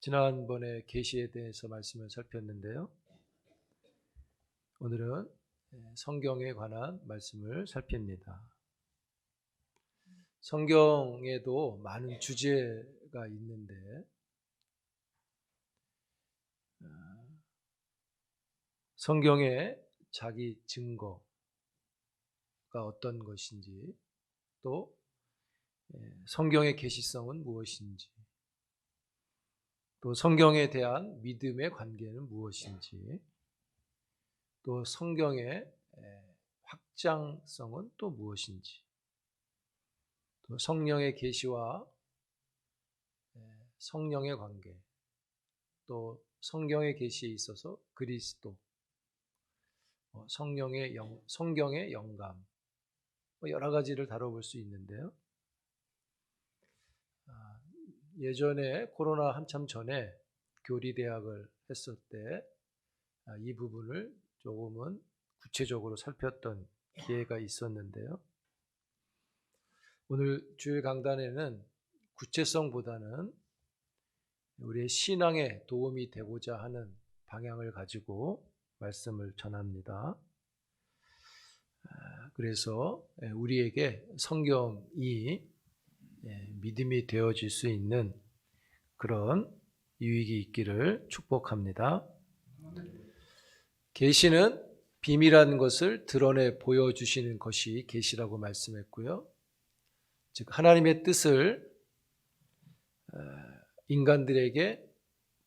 지난번에 계시에 대해서 말씀을 살폈는데요. 오늘은 성경에 관한 말씀을 살핍니다. 성경에도 많은 주제가 있는데 성경의 자기 증거가 어떤 것인지, 또 성경의 계시성은 무엇인지, 또 성경에 대한 믿음의 관계는 무엇인지, 또 성경의 확장성은 또 무엇인지, 또 성령의 계시와 성령의 관계, 또 성경의 계시에 있어서 그리스도, 성경의 영감, 여러 가지를 다뤄볼 수 있는데요. 예전에 코로나 한참 전에 교리대학을 했을 때 이 부분을 조금은 구체적으로 살폈던 기회가 있었는데요. 오늘 주일 강단에는 구체성보다는 우리의 신앙에 도움이 되고자 하는 방향을 가지고 말씀을 전합니다. 그래서 우리에게 성경이 믿음이 되어질 수 있는 그런 유익이 있기를 축복합니다. 계시는 비밀한 것을 드러내 보여주시는 것이 계시라고 말씀했고요. 즉 하나님의 뜻을 인간들에게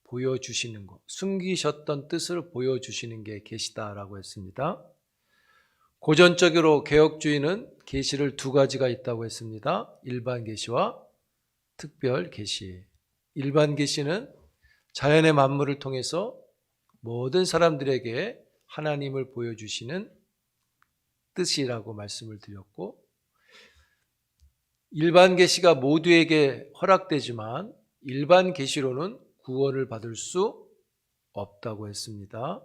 보여주시는 것, 숨기셨던 뜻을 보여주시는 게 계시다라고 했습니다. 고전적으로 개혁주의는 계시를 두 가지가 있다고 했습니다. 일반 계시와 특별 계시. 일반 계시는 자연의 만물을 통해서 모든 사람들에게 하나님을 보여주시는 뜻이라고 말씀을 드렸고, 일반 계시가 모두에게 허락되지만 일반 계시로는 구원을 받을 수 없다고 했습니다.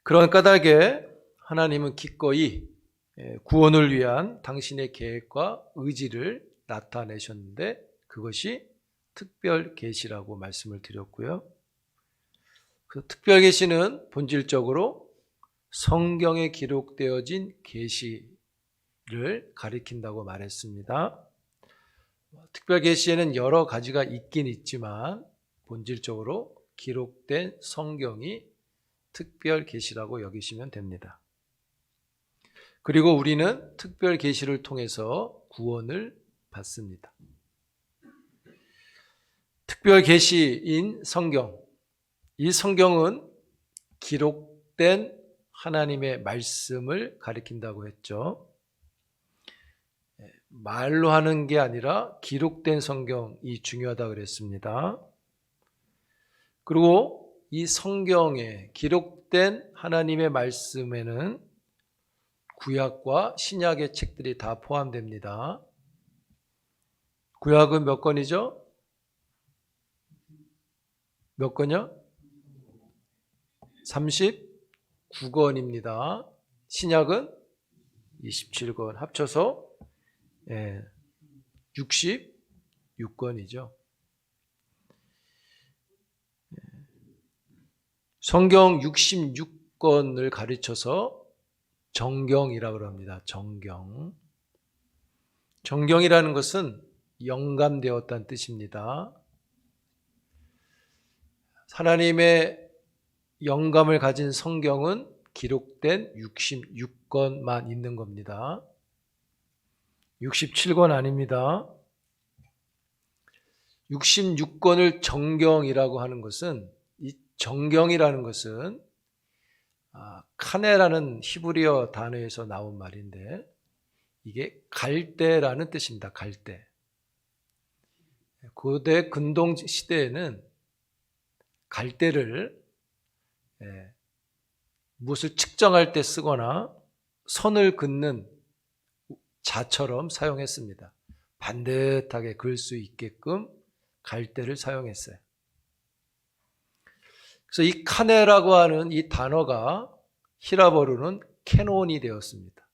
그런 까닭에 하나님은 기꺼이 구원을 위한 당신의 계획과 의지를 나타내셨는데 그것이 특별 계시라고 말씀을 드렸고요. 그 특별 계시는 본질적으로 성경에 기록되어진 계시를 가리킨다고 말했습니다. 특별 계시에는 여러 가지가 있긴 있지만 본질적으로 기록된 성경이 특별 계시라고 여기시면 됩니다. 그리고 우리는 특별 계시를 통해서 구원을 받습니다. 특별 계시인 성경, 이 성경은 기록된 하나님의 말씀을 가리킨다고 했죠. 말로 하는 게 아니라 기록된 성경이 중요하다고 그랬습니다. 그리고 이 성경에 기록된 하나님의 말씀에는 구약과 신약의 책들이 다 포함됩니다. 구약은 몇 권이죠? 몇 권이요? 39권입니다. 신약은 27권, 합쳐서 66권이죠. 성경 66권을 가르쳐서 정경이라고 합니다. 정경이라는 것은 영감되었다는 뜻입니다. 하나님의 영감을 가진 성경은 기록된 66권만 있는 겁니다. 67권 아닙니다. 66권을 정경이라고 하는 것은, 이 정경이라는 것은 카네라는 히브리어 단어에서 나온 말인데 이게 갈대라는 뜻입니다. 갈대. 고대 근동 시대에는 갈대를 무엇을 측정할 때 쓰거나 선을 긋는 자처럼 사용했습니다. 반듯하게 그을 수 있게끔 갈대를 사용했어요. 그래서 이 카네라고 하는 이 단어가 히라버로는 캐논이 되었습니다.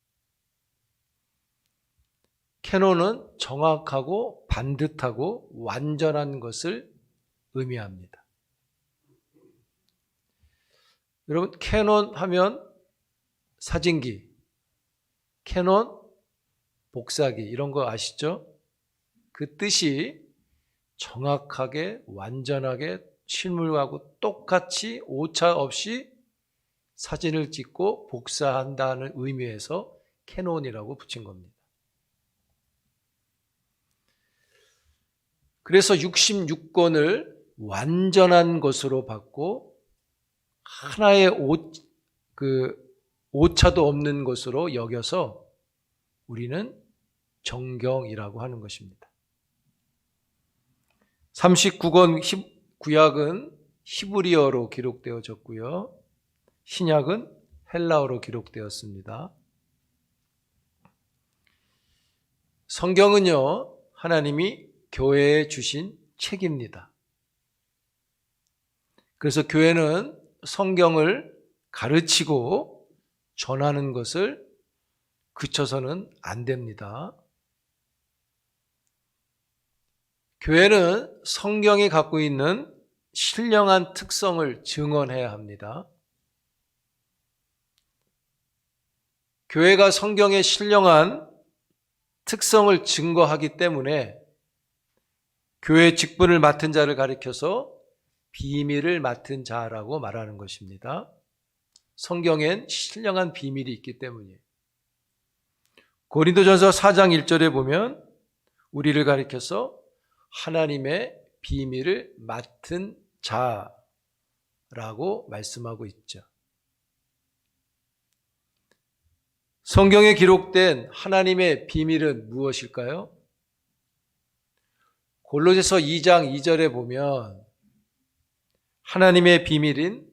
캐논은 정확하고 반듯하고 완전한 것을 의미합니다. 여러분, 캐논 하면 사진기, 캐논 복사기 이런 거 아시죠? 그 뜻이 정확하게 완전하게 실물하고 똑같이 오차 없이 사진을 찍고 복사한다는 의미에서 캐논이라고 붙인 겁니다. 그래서 66권을 완전한 것으로 봤고 하나의 오차도 없는 것으로 여겨서 우리는 정경이라고 하는 것입니다. 39권 구약은 히브리어로 기록되어졌고요. 신약은 헬라어로 기록되었습니다. 성경은요, 하나님이 교회에 주신 책입니다. 그래서 교회는 성경을 가르치고 전하는 것을 그쳐서는 안 됩니다. 교회는 성경이 갖고 있는 신령한 특성을 증언해야 합니다. 교회가 성경의 신령한 특성을 증거하기 때문에 교회 직분을 맡은 자를 가리켜서 비밀을 맡은 자라고 말하는 것입니다. 성경엔 신령한 비밀이 있기 때문이에요. 고린도전서 4장 1절에 보면 우리를 가리켜서 하나님의 비밀을 맡은 자라고 말씀하고 있죠. 성경에 기록된 하나님의 비밀은 무엇일까요? 골로새서 2장 2절에 보면 하나님의 비밀인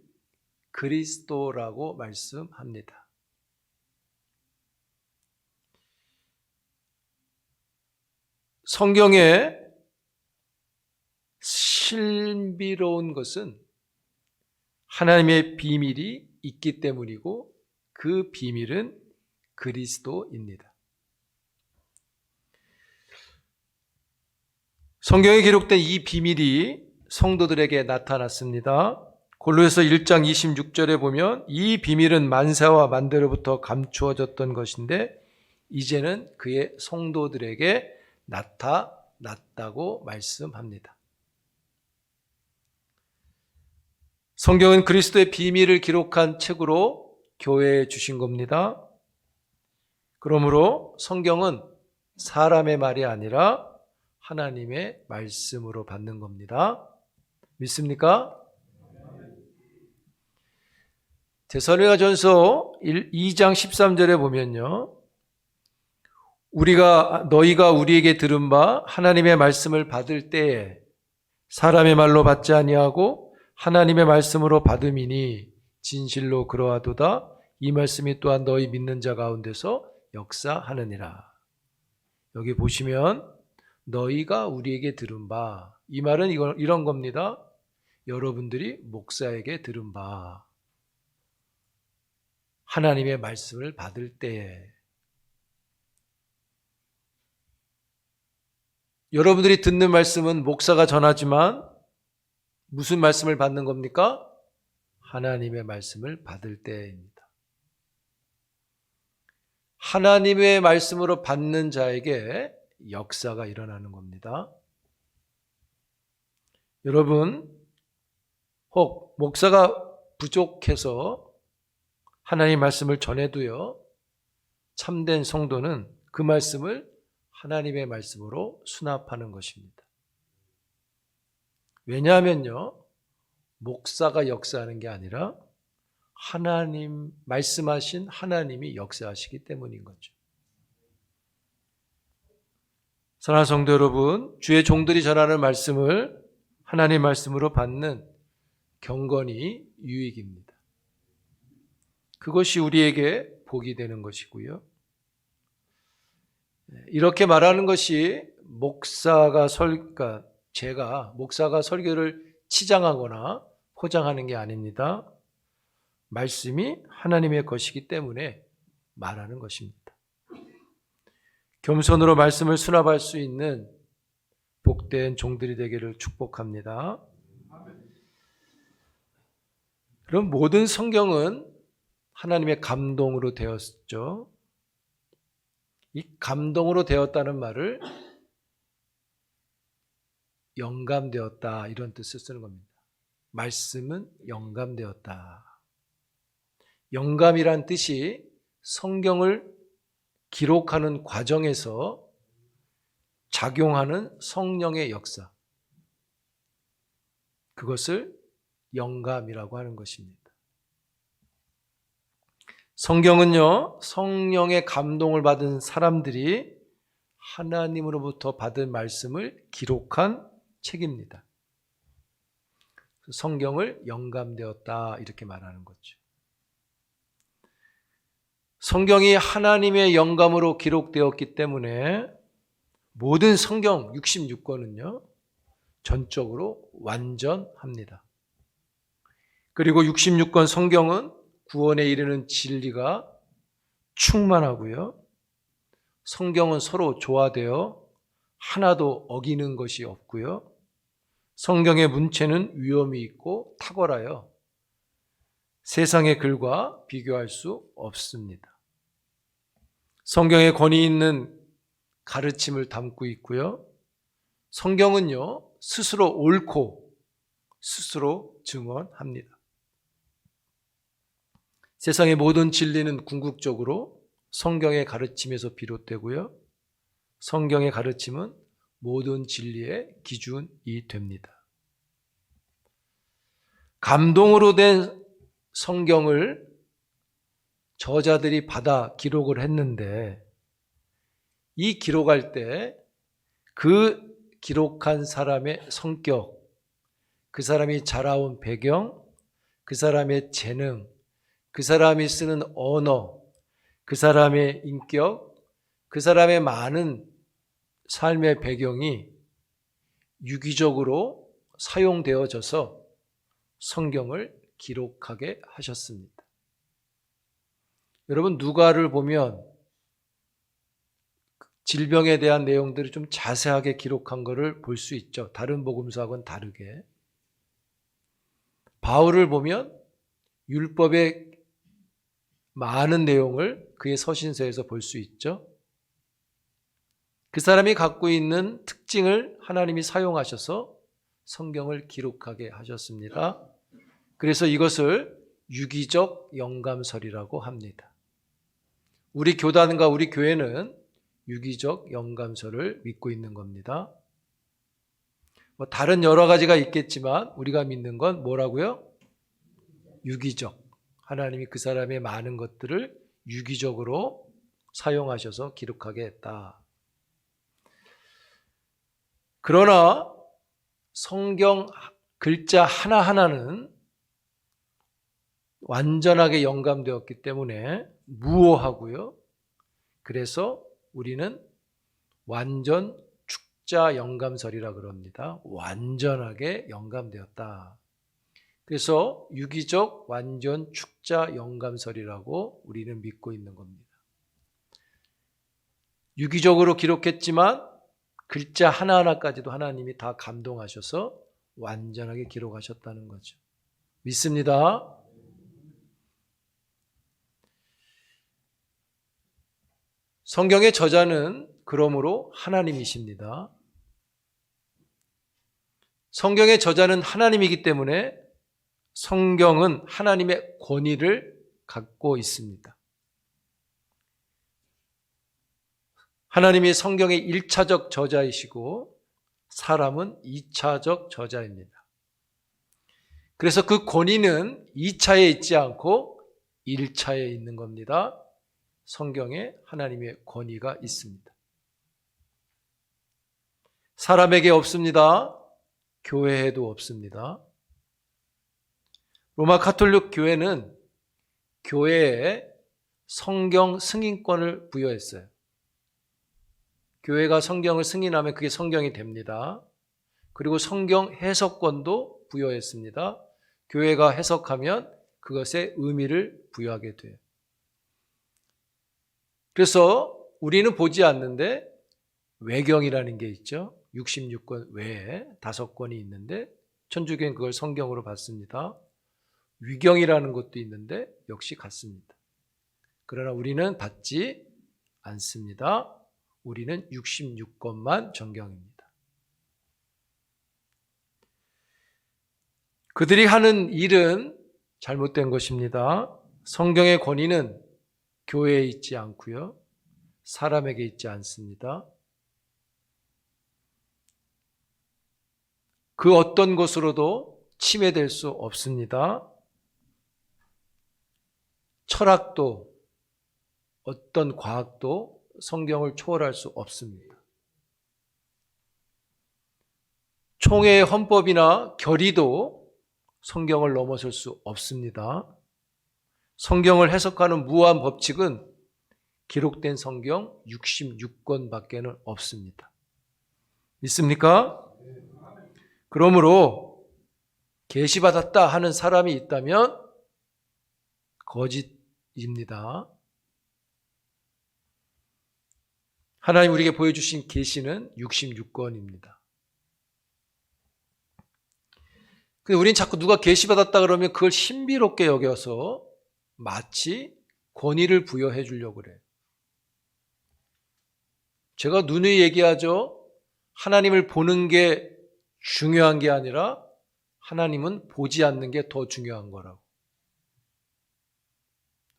그리스도라고 말씀합니다. 성경에 신비로운 것은 하나님의 비밀이 있기 때문이고 그 비밀은 그리스도입니다. 성경에 기록된 이 비밀이 성도들에게 나타났습니다. 골로새서 1장 26절에 보면 이 비밀은 만세와 만대로부터 감추어졌던 것인데 이제는 그의 성도들에게 나타났다고 말씀합니다. 성경은 그리스도의 비밀을 기록한 책으로 교회에 주신 겁니다. 그러므로 성경은 사람의 말이 아니라 하나님의 말씀으로 받는 겁니다. 믿습니까? 데살로니가전서 2장 13절에 보면요. 너희가 우리에게 들은 바 하나님의 말씀을 받을 때에 사람의 말로 받지 아니하고 하나님의 말씀으로 받음이니 진실로 그러하도다. 이 말씀이 또한 너희 믿는 자 가운데서 역사하느니라. 여기 보시면 너희가 우리에게 들은 바, 이 말은 이런 겁니다. 여러분들이 목사에게 들은 바, 하나님의 말씀을 받을 때에 여러분들이 듣는 말씀은 목사가 전하지만 무슨 말씀을 받는 겁니까? 하나님의 말씀을 받을 때입니다. 하나님의 말씀으로 받는 자에게 역사가 일어나는 겁니다. 여러분, 혹 목사가 부족해서 하나님의 말씀을 전해도요, 참된 성도는 그 말씀을 하나님의 말씀으로 수납하는 것입니다. 왜냐하면요, 목사가 역사하는 게 아니라 하나님, 말씀하신 하나님이 역사하시기 때문인 거죠. 사랑하는 성도 여러분, 주의 종들이 전하는 말씀을 하나님의 말씀으로 받는 경건이 유익입니다. 그것이 우리에게 복이 되는 것이고요. 이렇게 말하는 것이 제가 목사가 설교를 치장하거나 포장하는 게 아닙니다. 말씀이 하나님의 것이기 때문에 말하는 것입니다. 겸손으로 말씀을 수납할 수 있는 복된 종들이 되기를 축복합니다. 그럼 모든 성경은 하나님의 감동으로 되었죠. 이 감동으로 되었다는 말을 영감되었다 이런 뜻을 쓰는 겁니다. 말씀은 영감되었다. 영감이란 뜻이 성경을 기록하는 과정에서 작용하는 성령의 역사, 그것을 영감이라고 하는 것입니다. 성경은요, 성령의 감동을 받은 사람들이 하나님으로부터 받은 말씀을 기록한 책입니다. 성경을 영감되었다 이렇게 말하는 거죠. 성경이 하나님의 영감으로 기록되었기 때문에 모든 성경 66권은요 전적으로 완전합니다. 그리고 66권 성경은 구원에 이르는 진리가 충만하고요, 성경은 서로 조화되어 하나도 어기는 것이 없고요, 성경의 문체는 위엄이 있고 탁월하여 세상의 글과 비교할 수 없습니다. 성경에 권위 있는 가르침을 담고 있고요, 성경은요 스스로 옳고 스스로 증언합니다. 세상의 모든 진리는 궁극적으로 성경의 가르침에서 비롯되고요, 성경의 가르침은 모든 진리의 기준이 됩니다. 감동으로 된 성경을 저자들이 받아 기록을 했는데, 이 기록할 때 그 기록한 사람의 성격, 그 사람이 자라온 배경, 그 사람의 재능, 그 사람이 쓰는 언어, 그 사람의 인격, 그 사람의 많은 삶의 배경이 유기적으로 사용되어져서 성경을 기록하게 하셨습니다. 여러분, 누가를 보면 질병에 대한 내용들을 좀 자세하게 기록한 것을 볼 수 있죠. 다른 복음서하고는 다르게. 바울을 보면 율법의 많은 내용을 그의 서신서에서 볼 수 있죠. 그 사람이 갖고 있는 특징을 하나님이 사용하셔서 성경을 기록하게 하셨습니다. 그래서 이것을 유기적 영감설이라고 합니다. 우리 교단과 우리 교회는 유기적 영감설을 믿고 있는 겁니다. 다른 여러 가지가 있겠지만 우리가 믿는 건 뭐라고요? 유기적. 하나님이 그 사람의 많은 것들을 유기적으로 사용하셔서 기록하게 했다. 그러나 성경 글자 하나하나는 완전하게 영감되었기 때문에 무오하고요, 그래서 우리는 완전 축자 영감설이라 그럽니다. 완전하게 영감되었다. 그래서 유기적 완전 축자 영감설이라고 우리는 믿고 있는 겁니다. 유기적으로 기록했지만 글자 하나하나까지도 하나님이 다 감동하셔서 완전하게 기록하셨다는 거죠. 믿습니다. 성경의 저자는 그러므로 하나님이십니다. 성경의 저자는 하나님이기 때문에 성경은 하나님의 권위를 갖고 있습니다. 하나님이 성경의 1차적 저자이시고 사람은 2차적 저자입니다. 그래서 그 권위는 2차에 있지 않고 1차에 있는 겁니다. 성경에 하나님의 권위가 있습니다. 사람에게 없습니다. 교회에도 없습니다. 로마 가톨릭 교회는 교회에 성경 승인권을 부여했어요. 교회가 성경을 승인하면 그게 성경이 됩니다. 그리고 성경 해석권도 부여했습니다. 교회가 해석하면 그것에 의미를 부여하게 돼요. 그래서 우리는 보지 않는데 외경이라는 게 있죠. 66권 외에 5권이 있는데 천주교는 그걸 성경으로 봤습니다. 위경이라는 것도 있는데 역시 같습니다. 그러나 우리는 받지 않습니다. 우리는 66권만 정경입니다. 그들이 하는 일은 잘못된 것입니다. 성경의 권위는 교회에 있지 않고요. 사람에게 있지 않습니다. 그 어떤 것으로도 침해될 수 없습니다. 철학도 어떤 과학도 성경을 초월할 수 없습니다. 총회의 헌법이나 결의도 성경을 넘어설 수 없습니다. 성경을 해석하는 무한 법칙은 기록된 성경 66권밖에는 없습니다. 믿습니까? 그러므로 계시받았다 하는 사람이 있다면 거짓입니다. 하나님 우리에게 보여주신 계시는 66권입니다. 근데 우린 자꾸 누가 계시받았다 그러면 그걸 신비롭게 여겨서 마치 권위를 부여해 주려고 그래요. 제가 누누이 얘기하죠. 하나님을 보는 게 중요한 게 아니라 하나님은 보지 않는 게 더 중요한 거라고.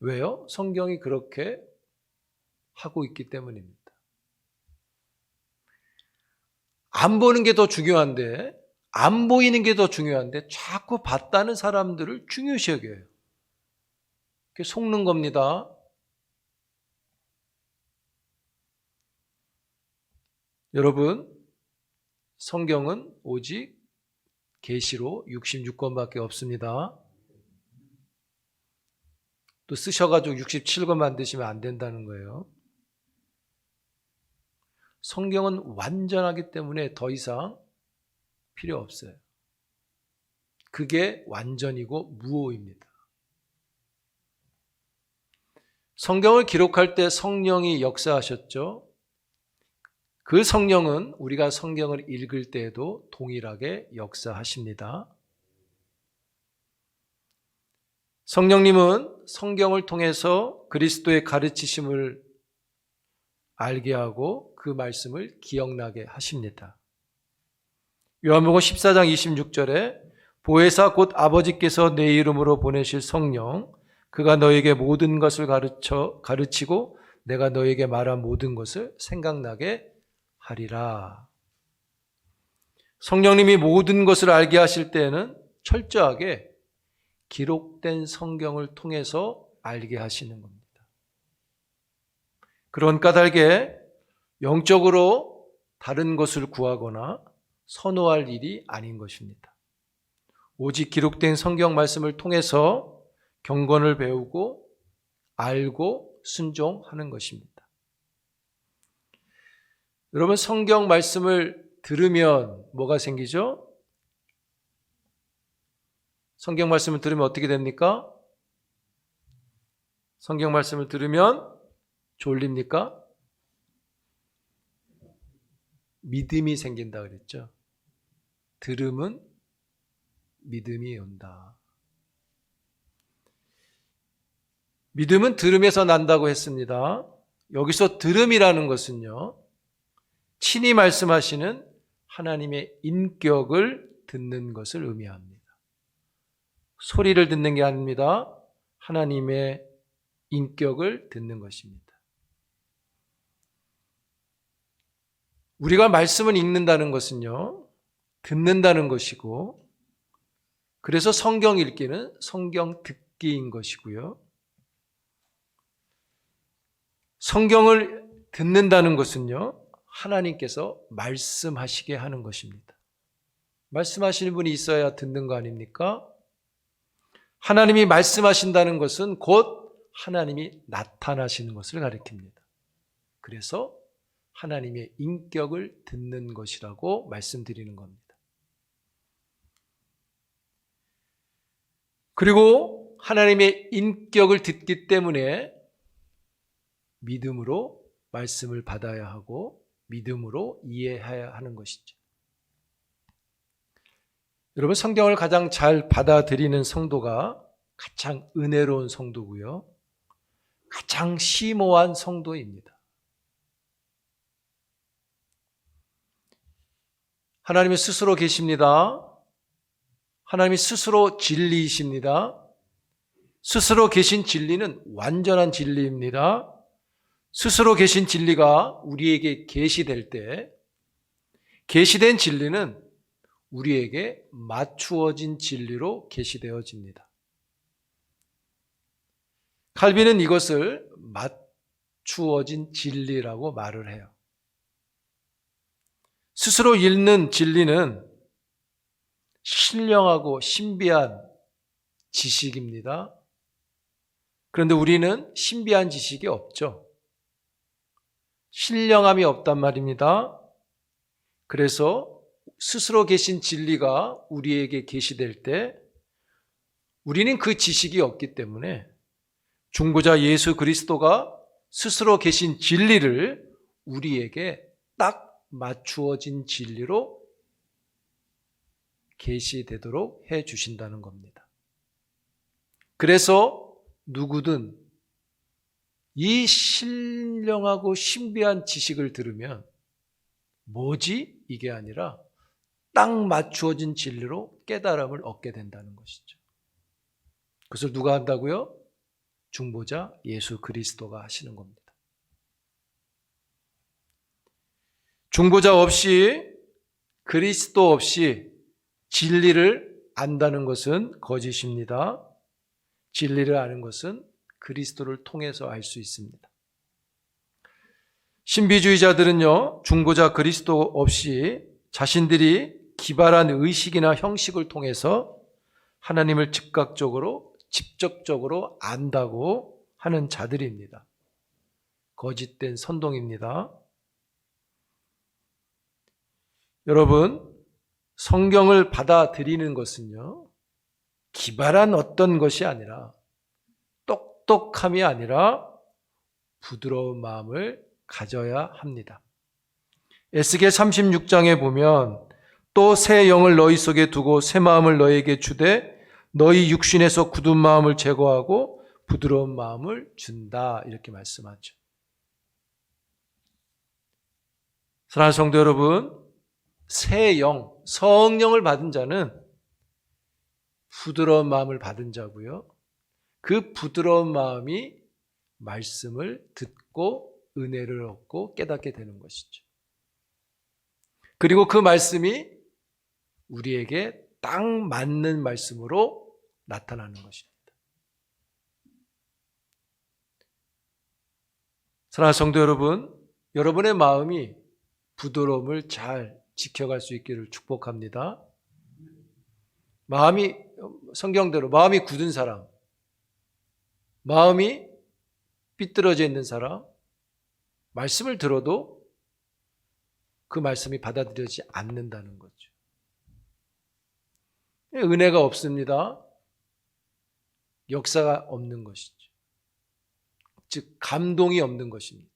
왜요? 성경이 그렇게 하고 있기 때문입니다. 안 보는 게 더 중요한데, 안 보이는 게 더 중요한데 자꾸 봤다는 사람들을 중요시 여겨요. 그게 속는 겁니다. 여러분, 성경은 오직 계시로 66권밖에 없습니다. 또 쓰셔가지고 67권 만드시면 안 된다는 거예요. 성경은 완전하기 때문에 더 이상 필요 없어요. 그게 완전이고 무오입니다. 성경을 기록할 때 성령이 역사하셨죠. 그 성령은 우리가 성경을 읽을 때에도 동일하게 역사하십니다. 성령님은 성경을 통해서 그리스도의 가르치심을 알게 하고 그 말씀을 기억나게 하십니다. 요한복음 14장 26절에 보혜사 곧 아버지께서 내 이름으로 보내실 성령 그가 너에게 모든 것을 가르치고 내가 너에게 말한 모든 것을 생각나게 하리라. 성령님이 모든 것을 알게 하실 때에는 철저하게 기록된 성경을 통해서 알게 하시는 겁니다. 그런 까닭에 영적으로 다른 것을 구하거나 선호할 일이 아닌 것입니다. 오직 기록된 성경 말씀을 통해서 경건을 배우고 알고 순종하는 것입니다. 여러분, 성경 말씀을 들으면 뭐가 생기죠? 성경 말씀을 들으면 어떻게 됩니까? 성경 말씀을 들으면 졸립니까? 믿음이 생긴다 그랬죠. 들음은 믿음이 온다. 믿음은 들음에서 난다고 했습니다. 여기서 들음이라는 것은요, 친히 말씀하시는 하나님의 인격을 듣는 것을 의미합니다. 소리를 듣는 게 아닙니다. 하나님의 인격을 듣는 것입니다. 우리가 말씀을 읽는다는 것은요, 듣는다는 것이고, 그래서 성경 읽기는 성경 듣기인 것이고요. 성경을 듣는다는 것은요, 하나님께서 말씀하시게 하는 것입니다. 말씀하시는 분이 있어야 듣는 거 아닙니까? 하나님이 말씀하신다는 것은 곧 하나님이 나타나시는 것을 가리킵니다. 그래서 하나님의 인격을 듣는 것이라고 말씀드리는 겁니다. 그리고 하나님의 인격을 듣기 때문에 믿음으로 말씀을 받아야 하고 믿음으로 이해해야 하는 것이죠. 여러분, 성경을 가장 잘 받아들이는 성도가 가장 은혜로운 성도고요. 가장 심오한 성도입니다. 하나님이 스스로 계십니다. 하나님이 스스로 진리이십니다. 스스로 계신 진리는 완전한 진리입니다. 스스로 계신 진리가 우리에게 계시될 때, 계시된 진리는 우리에게 맞추어진 진리로 계시되어집니다. 칼빈은 이것을 맞추어진 진리라고 말을 해요. 스스로 읽는 진리는 신령하고 신비한 지식입니다. 그런데 우리는 신비한 지식이 없죠. 신령함이 없단 말입니다. 그래서 스스로 계신 진리가 우리에게 계시될 때 우리는 그 지식이 없기 때문에 중보자 예수 그리스도가 스스로 계신 진리를 우리에게 딱 맞추어진 진리로 계시되도록 해 주신다는 겁니다. 그래서 누구든 이 신령하고 신비한 지식을 들으면 뭐지? 이게 아니라 딱 맞추어진 진리로 깨달음을 얻게 된다는 것이죠. 그것을 누가 한다고요? 중보자 예수 그리스도가 하시는 겁니다. 중보자 없이, 그리스도 없이 진리를 안다는 것은 거짓입니다. 진리를 아는 것은 그리스도를 통해서 알 수 있습니다. 신비주의자들은요, 중보자 그리스도 없이 자신들이 기발한 의식이나 형식을 통해서 하나님을 즉각적으로, 직접적으로 안다고 하는 자들입니다. 거짓된 선동입니다. 여러분, 성경을 받아들이는 것은요, 기발한 어떤 것이 아니라, 똑똑함이 아니라 부드러운 마음을 가져야 합니다. 에스겔 36장에 보면 또 새 영을 너희 속에 두고 새 마음을 너희에게 주되 너희 육신에서 굳은 마음을 제거하고 부드러운 마음을 준다, 이렇게 말씀하죠. 사랑하는 성도 여러분, 새 영, 성령을 받은 자는 부드러운 마음을 받은 자고요. 그 부드러운 마음이 말씀을 듣고 은혜를 얻고 깨닫게 되는 것이죠. 그리고 그 말씀이 우리에게 딱 맞는 말씀으로 나타나는 것입니다. 사랑하는 성도 여러분, 여러분의 마음이 부드러움을 잘 지켜갈 수 있기를 축복합니다. 마음이, 성경대로 마음이 굳은 사람, 마음이 삐뚤어져 있는 사람, 말씀을 들어도 그 말씀이 받아들여지지 않는다는 거죠. 은혜가 없습니다. 역사가 없는 것이죠. 즉, 감동이 없는 것입니다.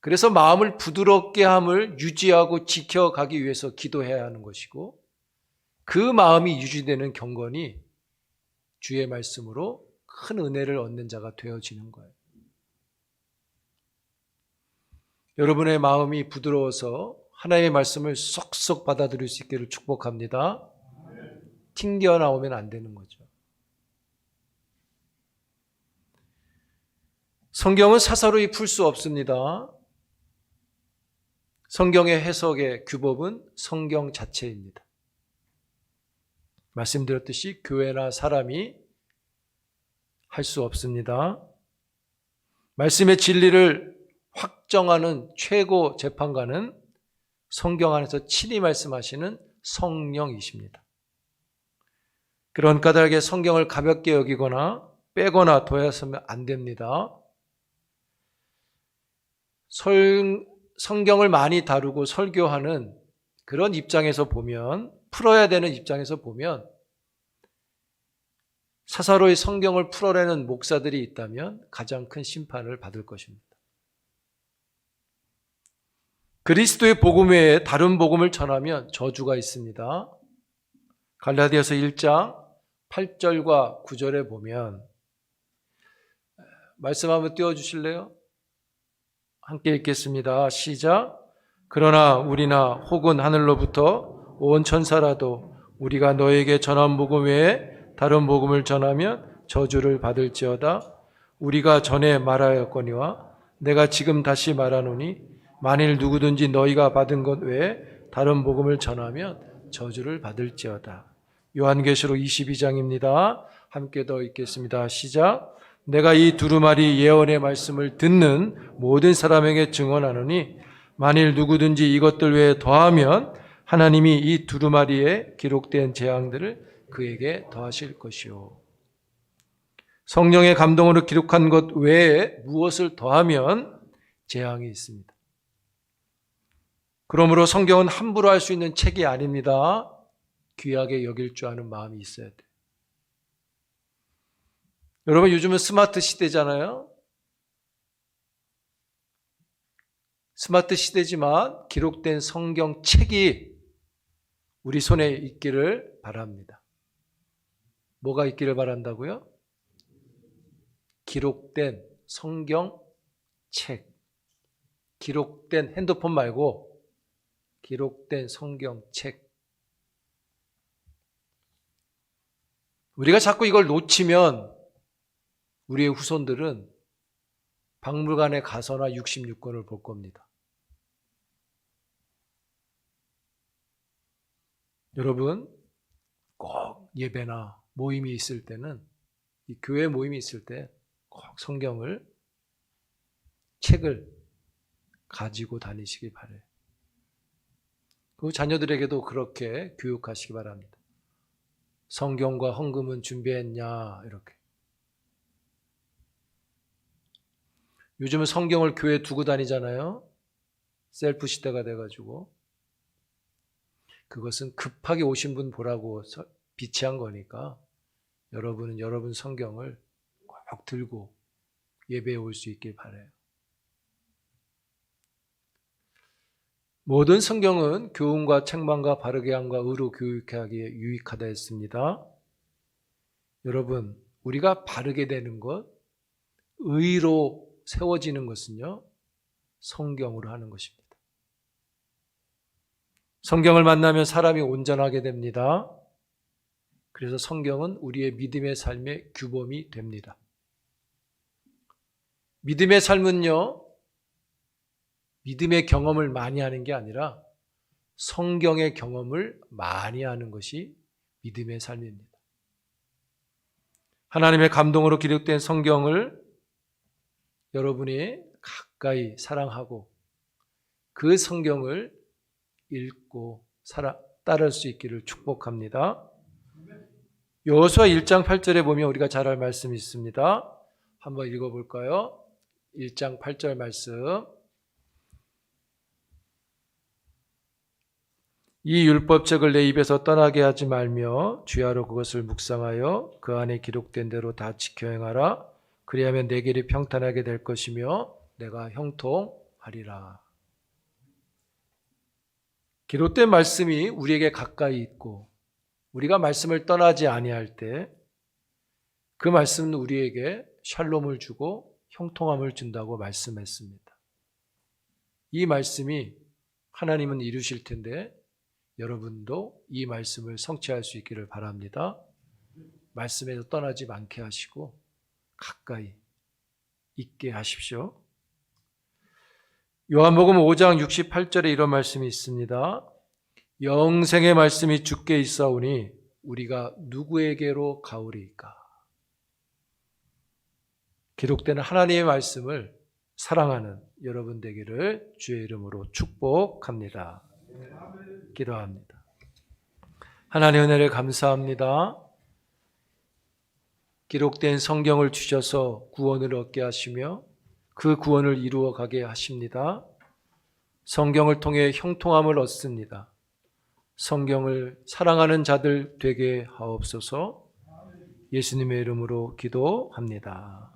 그래서 마음을 부드럽게 함을 유지하고 지켜가기 위해서 기도해야 하는 것이고, 그 마음이 유지되는 경건이 주의 말씀으로 큰 은혜를 얻는 자가 되어지는 거예요. 여러분의 마음이 부드러워서 하나님의 말씀을 쏙쏙 받아들일 수 있기를 축복합니다. 튕겨나오면 안 되는 거죠. 성경은 사사로이 풀 수 없습니다. 성경의 해석의 규법은 성경 자체입니다. 말씀드렸듯이 교회나 사람이 할 수 없습니다. 말씀의 진리를 확정하는 최고 재판관은 성경 안에서 친히 말씀하시는 성령이십니다. 그런 까닭에 성경을 가볍게 여기거나 빼거나 둬서는 안 됩니다. 성경을 많이 다루고 설교하는 그런 입장에서 보면, 풀어야 되는 입장에서 보면 사사로이 성경을 풀어내는 목사들이 있다면 가장 큰 심판을 받을 것입니다. 그리스도의 복음 외에 다른 복음을 전하면 저주가 있습니다. 갈라디아서 1장 8절과 9절에 보면 말씀 한번 띄워주실래요? 함께 읽겠습니다. 시작. 그러나 우리나 혹은 하늘로부터 온 천사라도 우리가 너에게 전한 복음 외에 다른 복음을 전하면 저주를 받을지어다. 우리가 전에 말하였거니와 내가 지금 다시 말하노니 만일 누구든지 너희가 받은 것 외에 다른 복음을 전하면 저주를 받을지어다. 요한계시록 22장입니다. 함께 더 읽겠습니다. 시작. 내가 이 두루마리 예언의 말씀을 듣는 모든 사람에게 증언하노니 만일 누구든지 이것들 외에 더하면 하나님이 이 두루마리에 기록된 재앙들을 그에게 더하실 것이요. 성령의 감동으로 기록한 것 외에 무엇을 더하면 재앙이 있습니다. 그러므로 성경은 함부로 할 수 있는 책이 아닙니다. 귀하게 여길 줄 아는 마음이 있어야 돼요. 여러분, 요즘은 스마트 시대잖아요. 스마트 시대지만 기록된 성경 책이 우리 손에 있기를 바랍니다. 뭐가 있기를 바란다고요? 기록된 성경 책. 기록된 핸드폰 말고 기록된 성경 책. 우리가 자꾸 이걸 놓치면 우리의 후손들은 박물관에 가서나 66권을 볼 겁니다. 여러분, 꼭 예배나 모임이 있을 때는, 이 교회 모임이 있을 때 꼭 성경을, 책을 가지고 다니시기 바라요. 그 자녀들에게도 그렇게 교육하시기 바랍니다. 성경과 헌금은 준비했냐, 이렇게. 요즘은 성경을 교회에 두고 다니잖아요. 셀프 시대가 돼가지고. 그것은 급하게 오신 분 보라고 비치한 거니까 여러분은 여러분 성경을 꼭 들고 예배에 올 수 있길 바라요. 모든 성경은 교훈과 책망과 바르게 함과 의로 교육하기에 유익하다 했습니다. 여러분, 우리가 바르게 되는 것, 의로 세워지는 것은요, 성경으로 하는 것입니다. 성경을 만나면 사람이 온전하게 됩니다. 그래서 성경은 우리의 믿음의 삶의 규범이 됩니다. 믿음의 삶은요, 믿음의 경험을 많이 하는 게 아니라 성경의 경험을 많이 하는 것이 믿음의 삶입니다. 하나님의 감동으로 기록된 성경을 여러분이 가까이 사랑하고 그 성경을 읽고 따를 수 있기를 축복합니다. 여호수아 1장 8절에 보면 우리가 잘 알 말씀이 있습니다. 한번 읽어볼까요? 1장 8절 말씀. 이 율법책을 내 입에서 떠나게 하지 말며 주야로 그것을 묵상하여 그 안에 기록된 대로 다 지켜 행하라. 그리하면 내 길이 평탄하게 될 것이며 내가 형통하리라. 기록된 말씀이 우리에게 가까이 있고 우리가 말씀을 떠나지 아니할 때 그 말씀은 우리에게 샬롬을 주고 형통함을 준다고 말씀했습니다. 이 말씀이 하나님은 이루실 텐데 여러분도 이 말씀을 성취할 수 있기를 바랍니다. 말씀에서 떠나지 않게 하시고 가까이 있게 하십시오. 요한복음 5장 68절에 이런 말씀이 있습니다. 영생의 말씀이 주께 있사오니 우리가 누구에게로 가오리이까. 기록된 하나님의 말씀을 사랑하는 여러분 되기를 주의 이름으로 축복합니다. 기도합니다. 하나님 은혜를 감사합니다. 기록된 성경을 주셔서 구원을 얻게 하시며 그 구원을 이루어 가게 하십니다. 성경을 통해 형통함을 얻습니다. 성경을 사랑하는 자들 되게 하옵소서. 예수님의 이름으로 기도합니다.